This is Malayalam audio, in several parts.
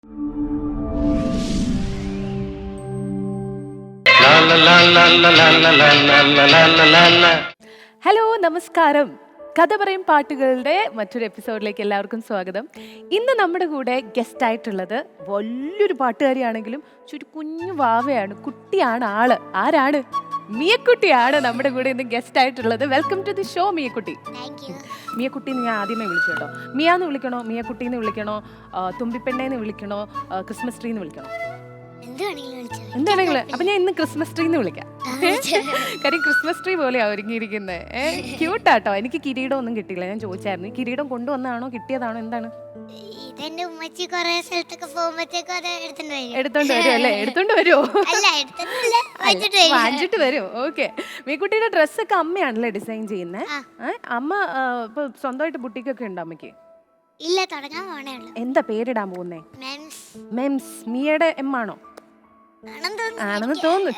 ഹലോ, നമസ്കാരം. കഥ പറയും പാട്ടുകളുടെ മറ്റൊരു എപ്പിസോഡിലേക്ക് എല്ലാവർക്കും സ്വാഗതം. ഇന്ന് നമ്മുടെ കൂടെ ഗസ്റ്റ് ആയിട്ടുള്ളത് വലിയൊരു പാട്ടുകാരിയാണെങ്കിലും ഒരു കുഞ്ഞു വാവയാണ്, കുട്ടിയാണ് ആള്. ആരാണ്? മിയക്കുട്ടിയാണ് നമ്മുടെ കൂടെ ഇന്ന് ഗസ്റ്റ് ആയിട്ടുള്ളത്. വെൽക്കം ടു ദി ഷോ മിയക്കുട്ടി. മിയക്കുട്ടി എന്ന് ഞാൻ ആദ്യമേ വിളിച്ചു കേട്ടോ. മിയാന്ന് വിളിക്കണോ, മിയക്കുട്ടിന്ന് വിളിക്കണോ, തുമ്പിപ്പെണ്ണേന്ന് വിളിക്കണോ, ക്രിസ്മസ് ട്രീന്ന് വിളിക്കണോ? എന്താണെങ്കിലും അപ്പൊ ഞാൻ ഇന്ന് ക്രിസ്മസ് ട്രീന്ന് വിളിക്കാം. കാര്യം ക്രിസ്മസ് ട്രീ പോലെയാ ഒരുങ്ങിയിരിക്കുന്നത്. ക്യൂട്ടാട്ടോ. എനിക്ക് കിരീടം ഒന്നും കിട്ടിയില്ല. ഞാൻ ചോദിച്ചായിരുന്നു, ഈ കിരീടം കൊണ്ടുവന്നാണോ കിട്ടിയതാണോ എന്താണ്? എടുത്തോണ്ട് വരും അല്ലേ? എടുത്തോണ്ട് വരുമോ? വാങ്ങിച്ചിട്ട് വരും. ഓക്കെ. മീക്കുട്ടിയുടെ ഡ്രസ്സൊക്കെ അമ്മയാണല്ലേ ഡിസൈൻ ചെയ്യുന്നത്? അമ്മ ഇപ്പൊ സ്വന്തമായിട്ട് ബുട്ടിക്കൊക്കെ ഉണ്ടോ അമ്മയ്ക്ക്? ഇല്ല, തുടങ്ങാൻ പോണേ ഉള്ളൂ. എന്താ പേരിടാൻ പോകുന്നേ? മെംസ്. മിയയുടെ എം ആണോ? ആണെന്ന് തോന്നുന്നു.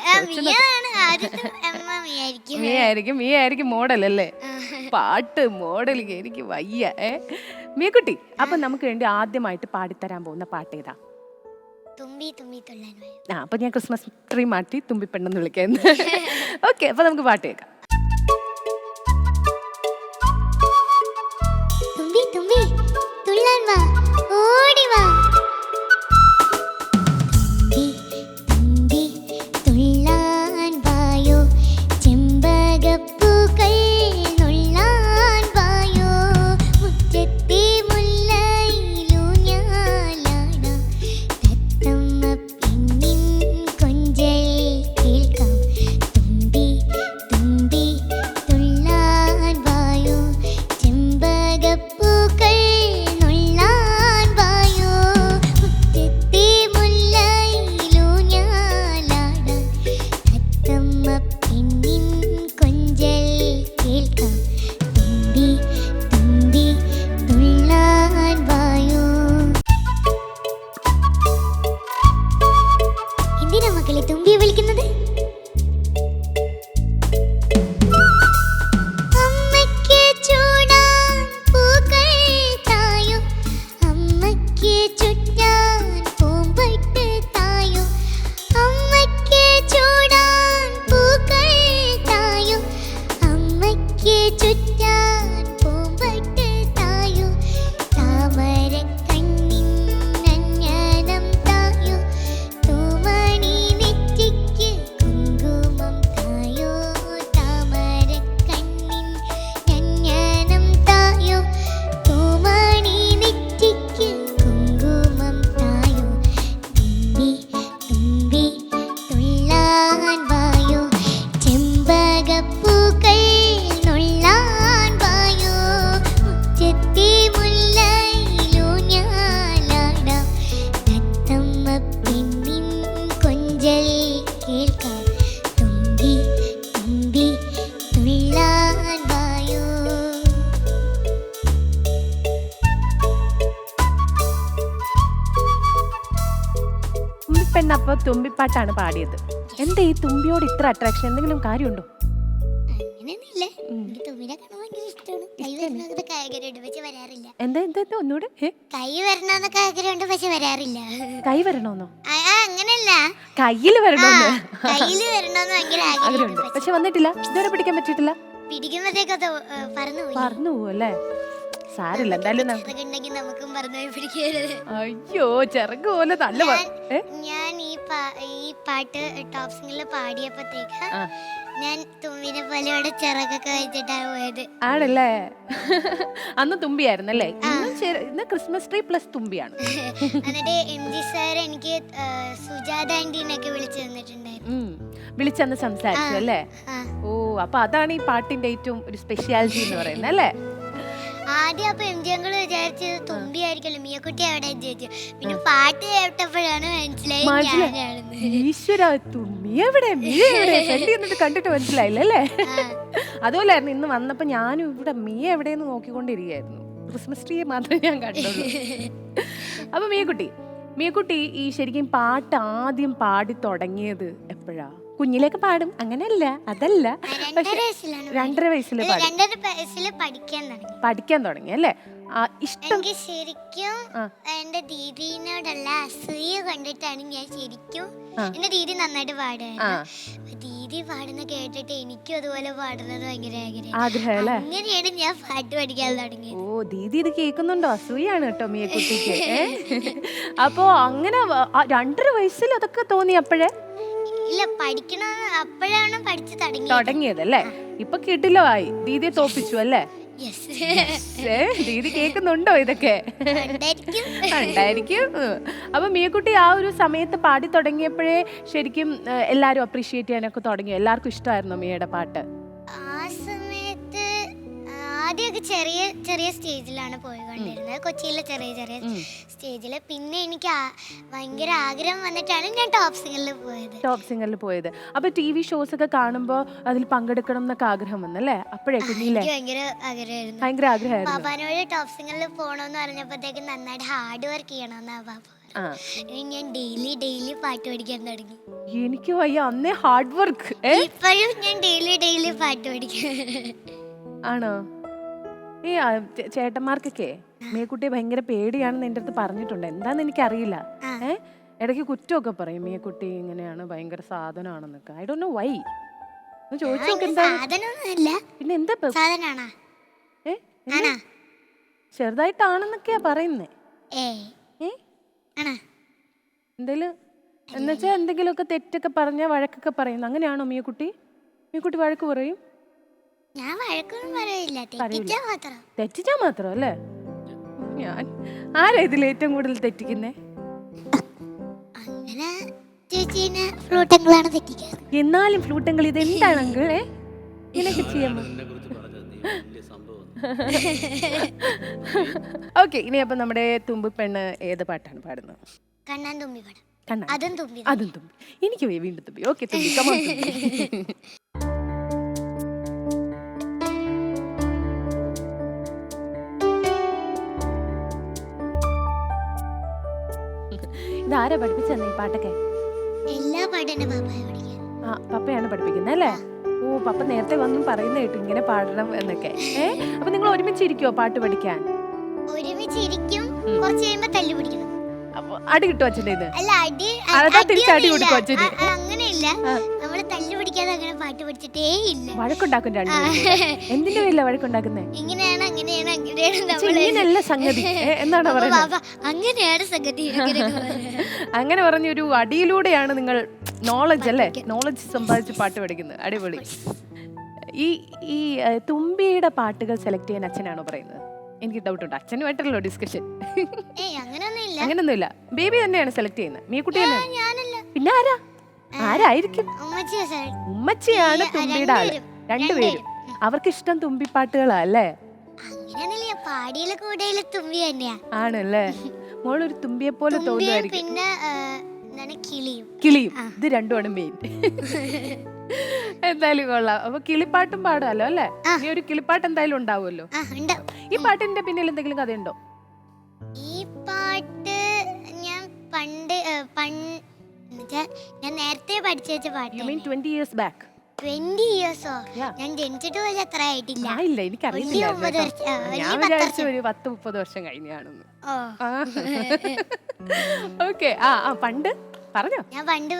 മിയായിരിക്കും മോഡൽ അല്ലേ? പാട്ട് മോഡലിങ് എനിക്ക് വയ്യ. മിയക്കുട്ടി, അപ്പൊ നമുക്ക് വേണ്ടി ആദ്യമായിട്ട് പാടിത്തരാൻ പോകുന്ന പാട്ട് ഏതാ? അപ്പൊ ഞാൻ ക്രിസ്മസ് ട്രീ മാറ്റി തുമ്പി പെണ്ണെന്ന് വിളിക്കാൻ. ഓക്കെ, അപ്പൊ നമുക്ക് പാട്ട് കേൾക്കാം. പെണ്ണപ്പൊ തുമ്പിപ്പാട്ടാണ് പാടിയത്. എന്താ ഈ തുമ്പിയോട് ഇത്ര അട്രാക്ഷൻ? എന്തെങ്കിലും കാര്യമുണ്ടോ? എന്താ ഒന്നുകൂടെ? കൈ വരണമെന്നൊക്കെ ആഗ്രഹമുണ്ട്, പക്ഷെ വരാറില്ല. കൈ വരണോന്നോ? അങ്ങനല്ല, കയ്യില് വരണോന്ന് കയ്യില് വരണമെന്ന് ഭയങ്കര ആഗ്രഹമുണ്ട്, പക്ഷെ വന്നിട്ടില്ല. ഇതുവരെ പിടിക്കാൻ പറ്റിയിട്ടില്ല. പിടിക്കുമ്പോഴത്തേക്കൊക്കെ പറന്നു പോകും അല്ലേ? സാരില്ല, എന്തായാലും അയ്യോ ചിറക് പോലെ നല്ല. ഞാൻ ഈ പാട്ട് ടോപ് സിംഗറിൽ പാടിയപ്പോഴത്തേക്ക് ഞാൻ തുമ്പിനെ പോലെ ഇവിടെ ചിറകൊക്കെ വെച്ചിട്ടാണ് പോയത്. ആണല്ലേ? അന്ന് തുമ്പിയായിരുന്നല്ലേ? ഇന്ന് ക്രിസ്മസ് ട്രീ പ്ലസ് തുമ്പിയാണ്. എന്നിട്ട് MG സാർ എനിക്ക് സുജാത ആന്റീനൊക്കെ വിളിച്ചു തന്നിട്ടുണ്ടായിരുന്നു. വിളിച്ചന്ന് സംസാരിച്ചു അല്ലേ? ഓ, അപ്പൊ അതാണ് ഈ പാട്ടിന്റെ ഏറ്റവും ഒരു സ്പെഷ്യാലിറ്റി എന്ന് പറയുന്നത് അല്ലേ? ആദ്യം അപ്പൊ MG അങ്കിൾ വിചാരിച്ചത് തുമ്പി ആയിരിക്കല്ലോ, മിയക്കുട്ടി അവിടെ ചോദിച്ചു. പിന്നെ പാട്ട് കേട്ടപ്പോഴാണ് മനസ്സിലായി ഈശ്വര, തുമ്പി എവിടെ, മിയ എവിടെ? എന്നിട്ട് കണ്ടിട്ട് മനസ്സിലായില്ലേ? അതുപോലായിരുന്നു ഇന്ന് വന്നപ്പോ ഞാനും ഇവിടെ മിയ എവിടെയെന്ന് നോക്കിക്കൊണ്ടിരിക്കുകയായിരുന്നു. ക്രിസ്മസ് ട്രീ മാത്രമേ ഞാൻ കണ്ടുള്ളൂ. അപ്പൊ മിയക്കുട്ടി ഈ ശരിക്കും പാട്ട് ആദ്യം പാടി തുടങ്ങിയത് എപ്പോഴാ? കുഞ്ഞിലേക്ക് പാടും അങ്ങനെയല്ല, അതല്ല, 2.5 വയസ്സിൽ പഠിക്കാൻ തുടങ്ങി അല്ലേ? ഇഷ്ടം? എനിക്ക് ശരിക്കും എന്റെ ദീദിനോടുള്ള അസൂയ കണ്ടിട്ടാണ് ഞാൻ ശരിക്കും എന്റെ ദീദി നന്നായിട്ട് പാടുമായിരുന്നു. ദീദി പാടുന്ന കേട്ടിട്ട് എനിക്കും അതുപോലെ പാടുന്നത് ഭയങ്കര ആഗ്രഹം. അങ്ങനെയാണ് ഞാൻ പാട്ട് പഠിക്കാൻ തുടങ്ങിയത്. ഓ, ദീദി ഇത് കേൾക്കുന്നുണ്ടോ? അസൂയാണ് കേട്ടോ മിയ കുട്ടിക്ക്. അപ്പോ അങ്ങനെ 2.5 വയസ്സിൽ അതൊക്കെ തോന്നി അപ്പോഴേ? ഇല്ല, പഠിക്കണമെന്ന് അപ്പോഴാണ് പഠിച്ചു തുടങ്ങിയതല്ലേ? ഇപ്പൊ കിടിലമായി, ദീദിയെ തോപ്പിച്ചു അല്ലേ? ദീദി കേൾക്കുന്നുണ്ടോ ഇതൊക്കെ? ഉണ്ടായിരിക്കും. അപ്പൊ മിയക്കുട്ടി ആ ഒരു സമയത്ത് പാടി തുടങ്ങിയപ്പോഴേ ശരിക്കും എല്ലാരും അപ്രീഷിയേറ്റ് ചെയ്യാനൊക്കെ തുടങ്ങി? എല്ലാവർക്കും ഇഷ്ടമായിരുന്നോ മിയയുടെ പാട്ട്? ആ സമയത്ത് ആദ്യമൊക്കെ ചെറിയ ചെറിയ സ്റ്റേജിലാണ് പോയിക്കൊണ്ടിരുന്നത്, കൊച്ചിയിലെ ചെറിയ ചെറിയ സ്റ്റേജിൽ. പിന്നെ എനിക്ക് ഭയങ്കര ആഗ്രഹം വന്നിട്ടാണ് ഞാൻ ടോപ്പ് സിംഗറിൽ പോയത്. അപ്പൊ TV ഷോസ് ഒക്കെ കാണുമ്പോ അതിൽ പങ്കെടുക്കണം എന്നൊക്കെ ആഗ്രഹം വന്നല്ലേ അപ്പോഴേ? കുഞ്ഞിലെ ഭയങ്കര ആഗ്രഹമായിരുന്നു. ഭയങ്കര ആഗ്രഹമായിരുന്നു. പാപ്പാനോട് ടോപ്പ് സിംഗറിൽ പോകണമെന്ന് പറഞ്ഞപ്പോഴത്തേക്ക് നന്നായിട്ട് ഹാർഡ് വർക്ക് ചെയ്യണമെന്നാ പാപ്പ. ഞാൻ ഡെയിലി പാട്ട് പഠിക്കാൻ തുടങ്ങി. എനിക്ക് വയ്യ, അന്നേ ഹാർഡ് വർക്ക്. ഇപ്പോഴും ഞാൻ ഡെയിലി പാട്ട് പഠിക്കും. ആണോ? ഈ ചേട്ടന്മാർക്കൊക്കെ മിയക്കുട്ടിയെ ഭയങ്കര പേടിയാണെന്ന് എൻ്റെ അടുത്ത് പറഞ്ഞിട്ടുണ്ട്. എന്താന്ന് എനിക്കറിയില്ല. ഇടയ്ക്ക് കുറ്റമൊക്കെ പറയും, മിയക്കുട്ടി ഇങ്ങനെയാണ്, ഭയങ്കര സാധനമാണെന്നൊക്കെ. I don't know why. ചോദിച്ചു നോക്ക്. എന്താ പിന്നെ എന്താ ചെറുതായിട്ടാണെന്നൊക്കെയാ പറയുന്നേ. എന്തേലും എന്നുവെച്ചാ എന്തെങ്കിലുമൊക്കെ തെറ്റൊക്കെ പറഞ്ഞാൽ വഴക്കൊക്കെ പറയുന്നു. അങ്ങനെയാണോ മിയക്കുട്ടി? മിയക്കുട്ടി വഴക്ക് പറയും? ഞാൻ വഴക്കൊന്നും പറയില്ല, തെറ്റിച്ചാ മാത്രം അല്ലേ? ഞാൻ ആരാ ഇതിൽ ഏറ്റവും കൂടുതൽ തെറ്റിക്കുന്നേ? എന്നാലും ഫ്ലൂട്ടങ്ങൾ ഇത് എന്താണ് അങ്കിളെ ഇങ്ങനെയൊക്കെ ചെയ്യാമോ? ഓക്കെ, ഇനി അപ്പൊ നമ്മുടെ തുമ്പിപ്പെണ്ണ് ഏത് പാട്ടാണ് പാടുന്നത്? കണ്ണാൻ തുമ്പി പാടും. അതും തുമ്പി. എനിക്ക് വീണ്ടും തുമ്പി. ഓക്കെ തുമ്പി, കമോൺ തുമ്പി. ഇതാരാ പഠിപ്പിച്ചെന്നെ ഈ പാട്ടൊക്കെ? എല്ലാ പാട്ടും പപ്പയാണ് പഠിപ്പിക്കുന്നത് അല്ലേ? ഓ, പപ്പ നേരത്തെ വന്നും പറയുന്ന കേട്ടു ഇങ്ങനെ പാടണം എന്നൊക്കെ. അപ്പൊ നിങ്ങൾ ഒരുമിച്ചിരിക്കോ പാട്ട് പഠിക്കാൻ? ഒരുമിച്ചിരിക്കും, കുറച്ച് കഴിയുമ്പോ തല്ലു പിടിക്കണം. അപ്പൊ അടി കിട്ടും അച്ഛൻ്റെ? തിരിച്ചടി കൊടുക്കും അച്ഛന്? അങ്ങനെയില്ല, നമ്മള് തല്ലു പിടിക്കാതെ അങ്ങനെ പാട്ട് പഠിച്ചിട്ടേ ഇല്ല. വഴക്കുണ്ടാക്കും രണ്ടുപേരും. എന്തിന്റെ പേരില്ല വഴക്കുണ്ടാക്കുന്നേ? ഇങ്ങനെയാണ് ഇങ്ങനെയല്ല സംഗതി എന്നാണ് പറയുന്നത്. അങ്ങനെയാണ് സംഗതി. അങ്ങനെ പറഞ്ഞൊരു അടിയിലൂടെയാണ് നിങ്ങൾ നോളജ് അല്ലേ, നോളജ് സമ്പാദിച്ച് പാട്ട് പഠിക്കുന്നത്. അടിപൊളി. ഈ തുമ്പിയുടെ പാട്ടുകൾ സെലക്ട് ചെയ്യാൻ അച്ഛനാണോ പറയുന്നത്? എനിക്ക് ഡൗട്ട് ഉണ്ട്, അച്ഛനുമായിട്ടല്ലോ ഡിസ്കഷൻ? അങ്ങനൊന്നുമില്ല, ബേബി തന്നെയാണ് സെലക്ട് ചെയ്യുന്നത്. മിയക്കുട്ടി തന്നെ? പിന്നെ ആരായിരിക്കും? ഉമ്മച്ചിയാണ് തുമ്പിയുടെ ആള്. രണ്ടുപേരും അവർക്ക് ഇഷ്ടം തുമ്പിപ്പാട്ടുകളാ അല്ലേ? ആണല്ലേ? മോളൊരു തുമ്പിയെ പോലെ തോന്നുമായിരിക്കും. കിളിയും, ഇത് രണ്ടുമാണ് മെയിൻ. എന്തായാലും കൊള്ളാം. അപ്പൊ കിളിപ്പാട്ടും പാടാലോ അല്ലേ? ഈ ഒരു കിളിപ്പാട്ട് എന്തായാലും ഉണ്ടാവുമല്ലോ. ഈ പാട്ടിന്റെ പിന്നിൽ എന്തെങ്കിലും കഥയുണ്ടോ? ഈ പാട്ട് ഞാൻ ഞാൻ നേരത്തെ പഠിച്ചു വെച്ച പാട്ട്. 20 years back? 20 yearsോ? ഞാൻ ജനിച്ചിട്ട് പോലും അത്ര ആയിട്ടില്ല. ഇല്ല, എനിക്കറിയില്ല. ഞാൻ വിചാരിച്ചു ഒരു 10-30 വർഷം കഴിഞ്ഞാണെന്ന്. ഓക്കെ, പണ്ട് പറഞ്ഞോ. ഞാൻ പണ്ട്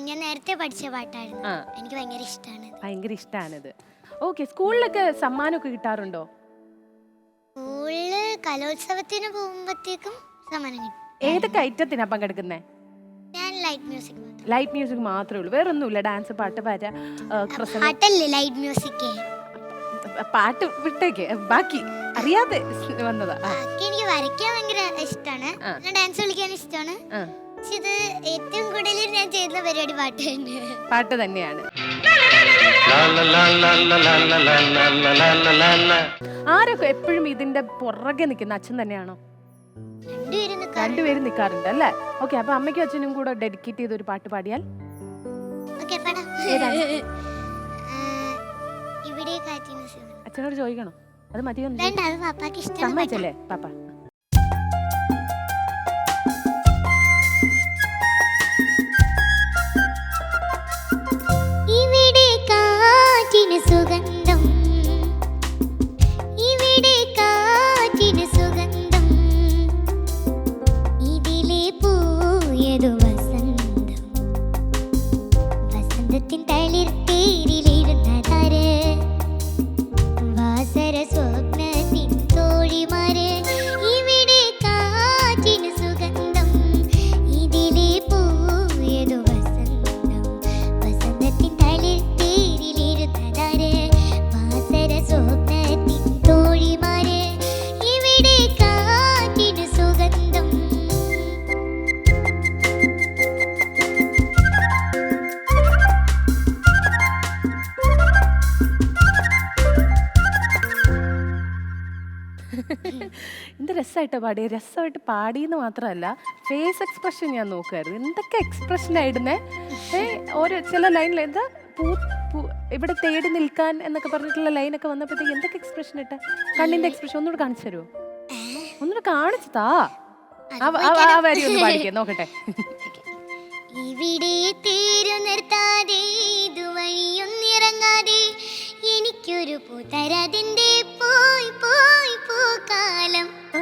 ഞാൻ നേരത്തെ പഠിച്ച പാട്ടായിരുന്നു. എനിക്ക് ഭയങ്കര ഇഷ്ടമാണിത്. ഓക്കെ, സ്കൂളിലൊക്കെ സമ്മാനമൊക്കെ കിട്ടാറുണ്ടോ? സ്കൂളില് കലോത്സവത്തിന് പോകുമ്പോഴത്തേക്കും സമ്മാനം കിട്ടും. ഏതൊക്കെ ഐറ്റത്തിനാ പങ്കെടുക്കുന്നേ? ഞാൻ ലൈറ്റ് മ്യൂസിക് മാത്രമേ ഉള്ളൂ, വേറൊന്നുമില്ല? ഡാൻസ്, പാട്ട്, പാട്ട് വിട്ടേക്ക്, ബാക്കി അറിയാതെ വന്നതാ. എനിക്ക് വരയ്ക്കാൻ ഭയങ്കര ഇഷ്ടമാണ്, ഡാൻസ് കളിക്കാൻ ഇഷ്ടമാണ്. ഇത് ഏറ്റവും കൂടുതൽ ഞാൻ ചെയ്യുന്ന പരിപാടി പാട്ട് തന്നെയാണ്. ആരൊക്കെ എപ്പോഴും ഇതിന്റെ പുറകെ നിൽക്കുന്ന? അച്ഛൻ തന്നെയാണോ? രണ്ടുപേരും നിൽക്കാറുണ്ട് അല്ലേ? ഓക്കെ, അപ്പൊ അമ്മയ്ക്കും അച്ഛനും കൂടെ ഡെഡിക്കേറ്റ് ചെയ്ത ഒരു പാട്ട് പാടിയാൽ? അച്ഛനോട് ചോദിക്കണോ? അത് മതിയോ? സമ്മതിച്ചല്ലേ പാപ്പ? സുഗന്ധം ഇവിടെ കാറ്റിന് പോയതു വസന്തം. വസന്തത്തിൻ തളിർത്തേരിലിരുന്നതാര്? വാസര സ്വപ്നത്തിൻ തോഴിമാര്. ഇവിടെ കാറ്റിന് സുഗന്ധം, ഇതിലെ പോയതു വസന്തം. വസന്തത്തിൻ തളിർത്തേരിലിരുന്നതാര്? വാസര സ്വപ്നത്തിൻ തോഴിമാര്. ഇവിടെ കാറ്റിന് സുഗന്ധം. എന്ത് രസമായിട്ട് പാടി, രസമായിട്ട് പാടിയെന്ന് മാത്രമല്ല ഫേസ് എക്സ്പ്രഷൻ ഞാൻ നോക്കുമായിരുന്നു. എന്തൊക്കെ എക്സ്പ്രഷൻ ആയിരുന്നേ. ഓരോ ചില ലൈനിൽ എന്താ ഇവിടെ തേടി നിൽക്കാൻ എന്നൊക്കെ പറഞ്ഞിട്ടുള്ള ലൈനൊക്കെ വന്നപ്പോഴത്തേക്ക് എന്തൊക്കെ എക്സ്പ്രഷൻ ഇട്ട, കണ്ണിന്റെ എക്സ്പ്രഷൻ ഒന്നുകൂടെ കാണിച്ചു തരുമോ? ഒന്നുകൂടെ കാണിച്ചതാ ആ വരി ഒന്ന് പാടിക്കേ നോക്കട്ടെ. ഇവിടെ തേരു നിർത്താതെ ഇതുവഴിയൊന്നിറങ്ങാതെ എനിക്കൊരു പൂതരതിന്റെ പോയി പോയി പൂക്കാലം. ആ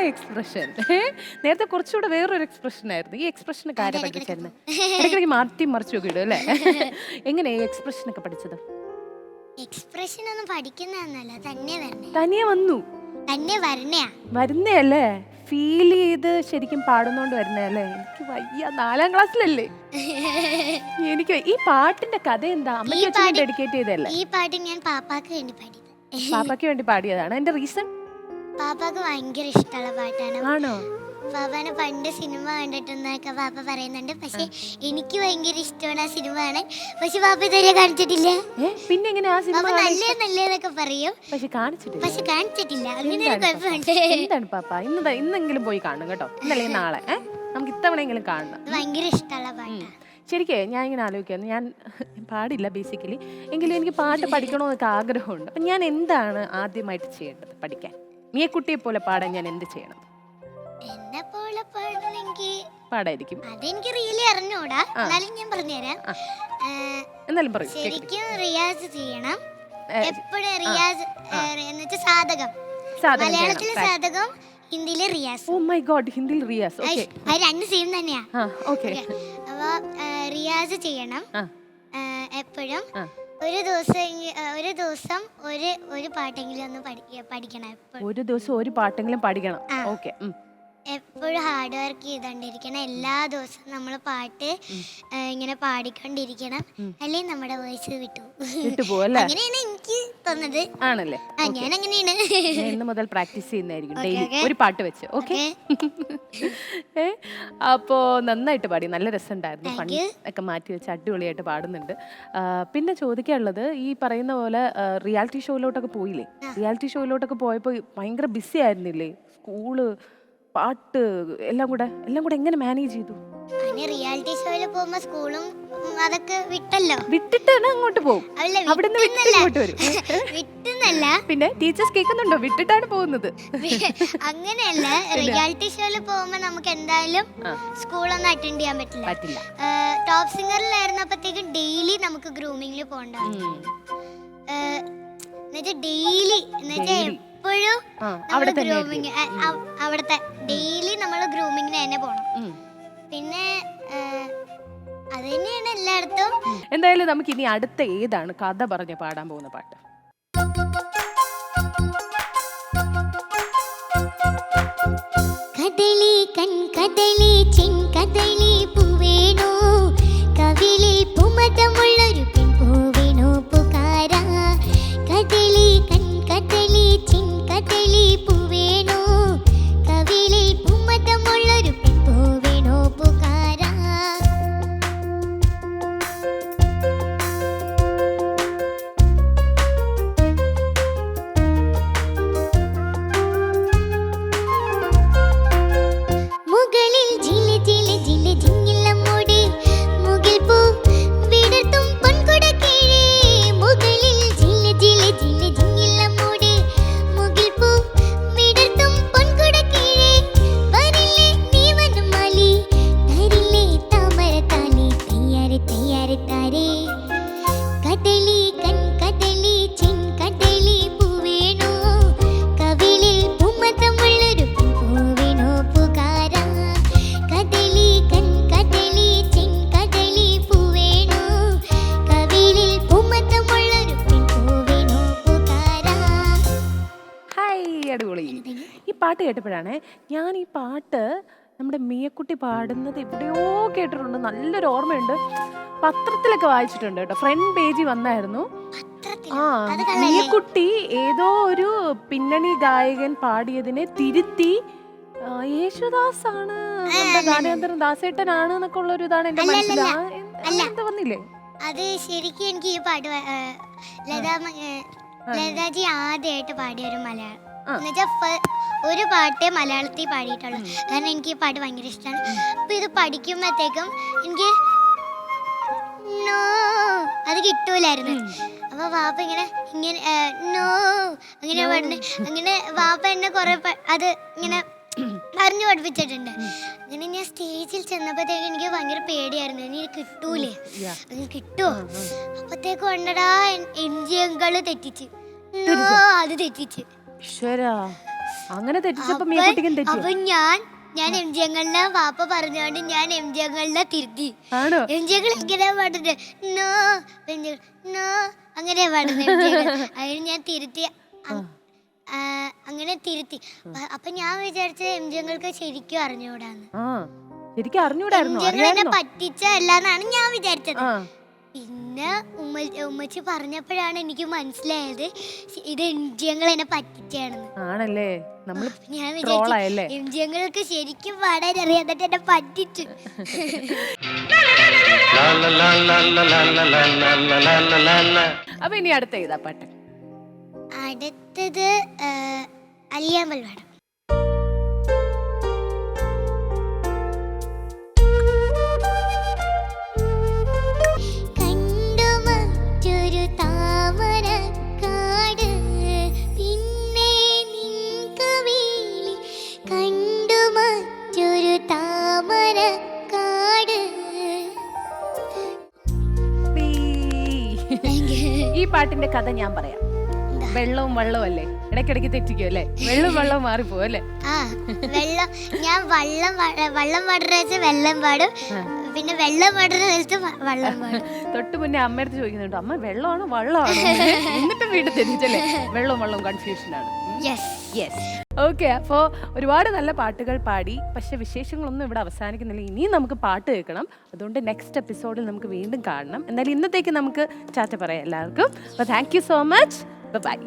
എക്സ്പ്രഷൻ നേരത്തെ കുറച്ചുകൂടെ വേറൊരു എക്സ്പ്രഷൻ ആയിരുന്നു. ഈ എക്സ്പ്രഷനൊക്കെ ആരെ പഠിപ്പിച്ചായിരുന്നു? ഇടയ്ക്കിടയ്ക്ക് മാറ്റി മറിച്ചു നോക്കി ഇടും അല്ലേ? എങ്ങനെയാ ഈ എക്സ്പ്രഷനൊക്കെ പഠിച്ചത്? എക്സ്പ്രഷൻ ഒന്നും പഠിക്കുന്നതല്ല, തന്നെ വരണേ. തനിയെ വന്നു, തന്നെ വരണയാ. വരുന്നേ അല്ലേ? ഫീൽ ചെയ്ത് ശരിക്കും പാടുന്നോണ്ട് വരുന്നേ അല്ലേ? എനിക്ക് വയ്യ, 4ാം ക്ലാസ്സിലല്ലേ എനിക്ക്. ഈ പാട്ടിന്റെ കഥ എന്താ? അമ്മയ്ക്ക് അച്ഛനും ഡെഡിക്കേറ്റ് ചെയ്തല്ലേ? ഈ പാട്ട് ഞാൻ പാപ്പാക്ക് വേണ്ടി പാടിയത്. പാപ്പയ്ക്ക് വേണ്ടി പാടിയതാണ്. എന്റെ റീസൺ പാപ്പാക്ക് ഭയങ്കര ഇഷ്ടമുള്ള പാട്ടാണ്. ആണോ? പാപ്പാനെ പണ്ട് സിനിമ കണ്ടിട്ടെന്നൊക്കെ പാപ്പ പറയുന്നുണ്ട്. പക്ഷെ എനിക്ക് ഭയങ്കര ഇഷ്ടമാണ് ആ സിനിമ കാണാൻ. പക്ഷെ പാപ്പ ഇതുവരെ കാണിച്ചിട്ടില്ല. പിന്നെ എങ്ങനെ ആ സിനിമ നല്ലതെന്നൊക്കെ പറയും, പക്ഷെ കാണിച്ചിട്ടില്ല. അങ്ങനെ ഒരു കുഴപ്പമുണ്ട്. എന്താണ് പാപ്പ? ഇന്നെങ്കിലും പോയി കാണണം കേട്ടോ, ഇന്നല്ലെങ്കിൽ നാളെ. നമുക്ക് ഇത്തവണയെങ്കിലും കാണണം. ഭയങ്കര ഇഷ്ടമുള്ള പാട്ടാണ്. ശരിക്കേ ഞാൻ ഇങ്ങനെ ആലോചിക്കായിരുന്നു, ഞാൻ പാടില്ല ബേസിക്കലി, എങ്കിലും എനിക്ക് പാട്ട് പഠിക്കണമെന്നൊക്കെ ആഗ്രഹമുണ്ട്. അപ്പം ഞാൻ എന്താണ് ആദ്യമായിട്ട് ചെയ്യേണ്ടത് പഠിക്കാൻ? മിയക്കുട്ടിയെ പോലെ പാടാൻ ഞാൻ എന്ത് ചെയ്യണം? എന്നെ പോലെ പാടണമെങ്കിൽ പാടായിരിക്കും. അതെനിക്ക് റിയലി അറിഞ്ഞൂടാ, എന്നാലും ഞാൻ പറഞ്ഞുതരാം. എന്നാലും പറയും. ശരിക്കും റിയാസ് ചെയ്യണം എപ്പോഴും. റിയാസ് എന്നുവെച്ചാൽ സാധകം. മലയാളത്തിലെ സാധകം, ഹിന്ദിയിലെ റിയാസ്. ഓ മൈ ഗോഡ്, ഹിന്ദിയിൽ റിയാസ്. ഓക്കേ, അത് രണ്ട് സെയിം തന്നെയാ. ഓക്കേ. അപ്പൊ റിയാസ് ചെയ്യണം എപ്പോഴും. ഒരു ദിവസം ഒരു പാട്ടെങ്കിലും ഒന്ന് പഠിക്കണം. ഒരു ദിവസം ഒരു പാട്ടെങ്കിലും പഠിക്കണം. ഓക്കേ. എപ്പോഴും ഹാർഡ് വർക്ക് ചെയ്തോണ്ടിരിക്കണം. എല്ലാ ദിവസവും നമ്മൾ പാട്ട് ഇങ്ങനെ പാടിക്കൊണ്ടിരിക്കണം, അല്ലെങ്കിൽ നമ്മുടെ വോയിസ് വിട്ടുപോകും. അങ്ങനെയാണ് എനിക്ക് തോന്നുന്നത്. ആണല്ലേ? ഞാൻ അങ്ങനെയാണ്. ഇന്ന് മുതൽ പ്രാക്ടീസ് ചെയ്യുന്നതായിരിക്കും ഡെയിലി ഒരു പാട്ട് വെച്ച്. ഓക്കെ. അപ്പോ നന്നായിട്ട് പാടി, നല്ല രസമുണ്ടായിരുന്നു. ഫണ്ട് ഒക്കെ മാറ്റി വെച്ച് അടിപൊളിയായിട്ട് പാടുന്നുണ്ട്. പിന്നെ ചോദിക്കാനുള്ളത്, ഈ പറയുന്ന പോലെ റിയാലിറ്റി ഷോയിലോട്ടൊക്കെ പോയില്ലേ? റിയാലിറ്റി ഷോയിലോട്ടൊക്കെ പോയപ്പോൾ ഭയങ്കര ബിസി ആയിരുന്നില്ലേ? സ്കൂള്, പാട്ട് എല്ലാം കൂടെ എങ്ങനെ മാനേജ് ചെയ്തു? റിയാലിറ്റി ഷോയിൽ പോകുമ്പോ സ്കൂളും അതൊക്കെ വിട്ടിട്ടാണ് അങ്ങോട്ട് പോകും. അവിടുന്ന് ഇങ്ങോട്ട് വരും. വിട്ടുന്നല്ല, പിന്നെ ടീച്ചേഴ്സ് കേൾക്കുന്നുണ്ടോ? വിട്ടിട്ടാണ് പോകുന്നത്. അങ്ങനെയല്ല. റിയാലിറ്റി ഷോയിൽ പോകുമ്പോ നമുക്ക് എന്തായാലും സ്കൂളൊന്നും അറ്റൻഡ് ചെയ്യാൻ പറ്റില്ല. ടോപ്പ് സിംഗറിലായിരുന്നപ്പോഴത്തേക്കും ഡെയിലി നമുക്ക് ഗ്രൂമിങ്ങിൽ പോകണ്ടായിരുന്നു. ഡെയിലി എപ്പോഴും അവിടുത്തെ ഡെയിലി നമ്മൾ ഗ്രൂമിങ്ങിന് തന്നെ പോണം. പിന്നെ അത് തന്നെയാണ് എല്ലായിടത്തും. എന്തായാലും നമുക്ക് ഇനി അടുത്ത ഏതാണ് കഥ പറഞ്ഞ് പാടാൻ പോകുന്ന പാട്ട്? കദളി കൺകദളി ചെങ്കദളി പൂവേണോ, കവിളിൽ പുമതമുള്ളൊരു പെൺപൂവേണോ പുകാരാ. കദളി കൺകദളി ചെങ്കദളി പൂവേണോ, കവിളിൽ പുമതമുള്ളൊരു പെൺപൂവേണോ പുകാരാ. മുകളിൽ ജിലി ജിലി പാട്ട് കേട്ടപ്പോഴാണ് ഞാൻ ഈ പാട്ട് നമ്മുടെ മിയക്കുട്ടി പാടുന്നത് എവിടെയോ കേട്ടിട്ടുണ്ട്, നല്ലൊരു ഓർമ്മയുണ്ട്. പത്രത്തിലൊക്കെ വായിച്ചിട്ടുണ്ട് കേട്ടോ, ഫ്രണ്ട് പേജിൽ വന്നായിരുന്നു. ആ, മിയക്കുട്ടി ഏതോ ഒരു പിന്നണി ഗായകൻ പാടിയതിനെ തിരുത്തി യേശുദാസ് ആണ്, നമ്മുടെ ഗാനേന്ദ്രൻ ദാസേട്ടനാണ് എന്നൊക്കെ ഉള്ള ഒരു ഇതാണ് എന്റെ മനസ്സിൽ. എന്താ വന്നില്ലേ? അത് ശരിക്കും എനിക്ക് ഈ പാട്ട് ലതാജി ആദ്യമായിട്ട് പാടിയ ഒരു മലയാളം എന്നുവെച്ചാൽ ഒരു പാട്ടേ മലയാളത്തിൽ പാടിയിട്ടുള്ളൂ. കാരണം എനിക്ക് ഈ പാട്ട് ഭയങ്കര ഇഷ്ടമാണ്. അപ്പൊ ഇത് പഠിക്കുമ്പോഴത്തേക്കും എനിക്ക് അത് കിട്ടൂലായിരുന്നു. അപ്പൊ വാപ്പ ഇങ്ങനെ നോ അങ്ങനെ പാടുന്നത്, അങ്ങനെ വാപ്പ എന്നെ കുറെ അത് ഇങ്ങനെ പറഞ്ഞു പഠിപ്പിച്ചിട്ടുണ്ട്. അങ്ങനെ ഞാൻ സ്റ്റേജിൽ ചെന്നപ്പോഴത്തേക്ക് എനിക്ക് ഭയങ്കര പേടിയായിരുന്നു, എനിക്ക് കിട്ടൂലേ, കിട്ടുമോ? അപ്പത്തേക്ക് കൊണ്ടടാ എംജികള് തെറ്റിച്ച്, അത് തെറ്റിച്ച്. അങ്ങനെ അപ്പൊ ഞാൻ എംജികളിലെ വാപ്പ പറഞ്ഞോണ്ട് ഞാൻ എംജികളിലെ തിരുത്തി. എംജികൾ എങ്ങനെയാ പാടുന്നത്? നോ നോ അങ്ങനെയാ പാടുന്നത്. അതിന് ഞാൻ തിരുത്തി, അങ്ങനെ തിരുത്തി. അപ്പൊ ഞാൻ വിചാരിച്ചത് എംജിങ്ങൾക്ക് ശരിക്കും അറിഞ്ഞൂടാന്ന്, എംജികളെ പറ്റിച്ചല്ലാന്നാണ് ഞാൻ വിചാരിച്ചത്. പിന്നെ ഉമ്മച്ചി പറഞ്ഞപ്പോഴാണ് എനിക്ക് മനസ്സിലായത് ഇത് എംജിങ്ങൾ എന്നെ പറ്റിച്ചാണെന്ന്. ആണല്ലേ? ഞാൻ വിചാരിച്ചു എംജിങ്ങൾക്ക് ശരിക്കും പാടാൻ അറിയാം, എന്നിട്ട് എന്നെ പറ്റിച്ചു. അപ്പൊ ഇനി അടുത്ത ഏതാ പാട്ട്? അടുത്തത് അലിയാമ്പൽ പാടം. ഈ പാട്ടിന്റെ കഥ ഞാൻ പറയാം. വെള്ളവും വെള്ളവും അല്ലേ, ഇടയ്ക്കിടയ്ക്ക് തെറ്റിക്കും അല്ലേ, വെള്ളവും വെള്ളവും മാറിപ്പോവും അല്ലേ? വെള്ളം ഞാൻ വള്ളം പാടുന്ന വെള്ളം പാടും, പിന്നെ വെള്ളം പാടുന്ന സ്ഥലത്ത് വള്ളം പാടും. തൊട്ട് മുന്നേ അമ്മയടുത്ത് ചോദിക്കുന്നുണ്ട്, അമ്മ വെള്ളമാണോ വള്ളമാണോ, എന്നിട്ട് വീണ്ടും തെറ്റിച്ചല്ലേ? വെള്ളവും വെള്ളവും കൺഫ്യൂഷൻ ആണ്. ഓക്കെ, അപ്പോൾ ഒരുപാട് നല്ല പാട്ടുകൾ പാടി, പക്ഷെ വിശേഷങ്ങളൊന്നും ഇവിടെ അവസാനിക്കുന്നില്ല. ഇനിയും നമുക്ക് പാട്ട് കേൾക്കണം. അതുകൊണ്ട് നെക്സ്റ്റ് എപ്പിസോഡിൽ നമുക്ക് വീണ്ടും കാണണം. എന്നാലും ഇന്നത്തേക്ക് നമുക്ക് ചാറ്റ പറയാം എല്ലാവർക്കും. അപ്പോൾ thank you so much. By.